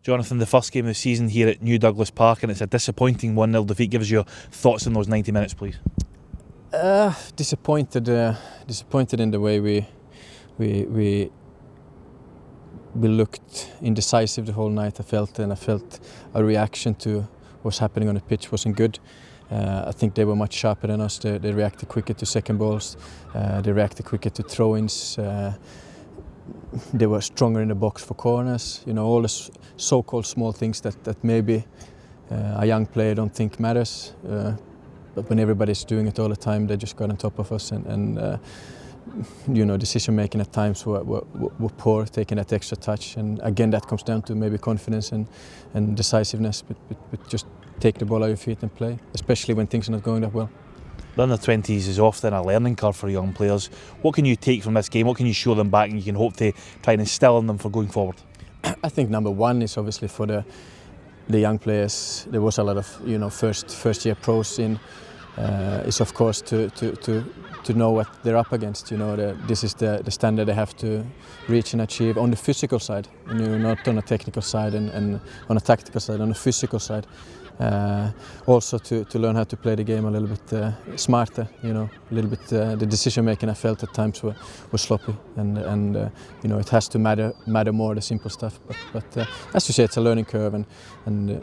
Jonathan, the first game of the season here at New Douglas Park, and it's a disappointing 1-0 defeat. Give us your thoughts on those 90 minutes, please. Disappointed in the way we looked indecisive the whole night. I felt a reaction to what's happening on the pitch wasn't good. I think they were much sharper than us. They reacted quicker to second balls. They reacted quicker to throw-ins. They were stronger in the box for corners. You know, all the so-called small things that maybe a young player don't think matters. But when everybody's doing it all the time, they just got on top of us. And you know, decision making at times were poor, taking that extra touch. And again, that comes down to maybe confidence and decisiveness. But just take the ball out of your feet and play, especially when things are not going that well. The under-20s is often a learning curve for young players. What can you take from this game? What can you show them back and you can hope to try and instill in them for going forward? I think number one is obviously for the young players. There was a lot of first year pros in. Is of course to know what they're up against. You know, this is the standard they have to reach and achieve on the physical side. You know, not on a technical side and on a tactical side. On the physical side. Also to learn how to play the game a little bit smarter, you know, a little bit the decision making I felt at times were sloppy and you know, it has to matter more, the simple stuff, but as you say, it's a learning curve and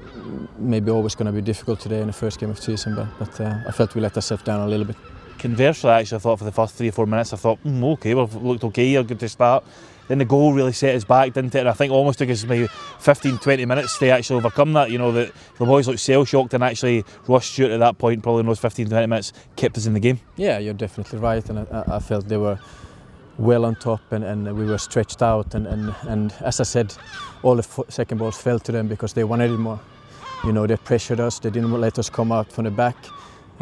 maybe always going to be difficult today in the first game of the season, but I felt we let ourselves down a little bit. Conversely, actually, I thought for the first 3 or 4 minutes, I thought, okay, we've looked okay here, good to start. Then the goal really set us back, didn't it? And I think it almost took us maybe 15-20 minutes to actually overcome that. You know, the boys looked shell-shocked, and actually Ross Stewart at that point, probably in those 15-20 minutes, kept us in the game. Yeah, you're definitely right, and I felt they were well on top and we were stretched out and as I said, all the second balls fell to them because they wanted it more. You know, they pressured us, they didn't let us come out from the back.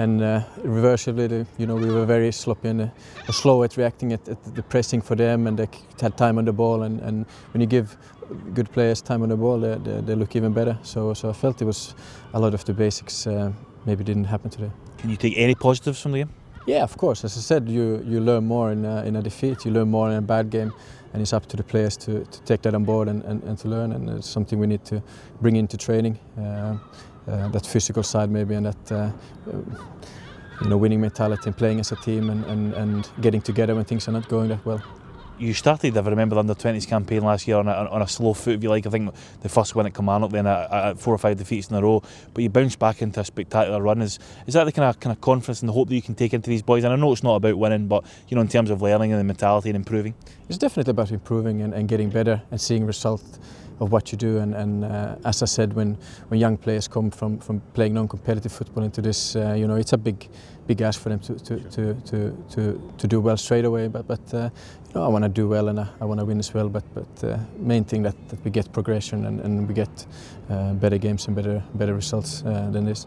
And reversibly, you know, we were very sloppy and slow at reacting at the pressing for them, and they had time on the ball. And when you give good players time on the ball, they look even better. So I felt it was a lot of the basics maybe didn't happen today. Can you take any positives from the game? Yeah, of course. As I said, you learn more in a defeat. You learn more in a bad game, and it's up to the players to take that on board and to learn. And it's something we need to bring into training. That physical side maybe, and that you know, winning mentality and playing as a team and getting together when things are not going that well. You started, if I remember, the under-20s campaign last year on a slow foot, if you like. I think the first win at Kilmarnock, then 4 or 5 defeats in a row. But you bounced back into a spectacular run. Is that the kind of confidence and the hope that you can take into these boys? And I know it's not about winning, but you know, in terms of learning and the mentality and improving. It's definitely about improving and getting better and seeing results of what you do, and as I said, when young players come from playing non-competitive football into this, you know, it's a big ask for them to do well straight away. But you know, I want to do well and I want to win as well. But main thing that we get progression and we get better games and better results than this.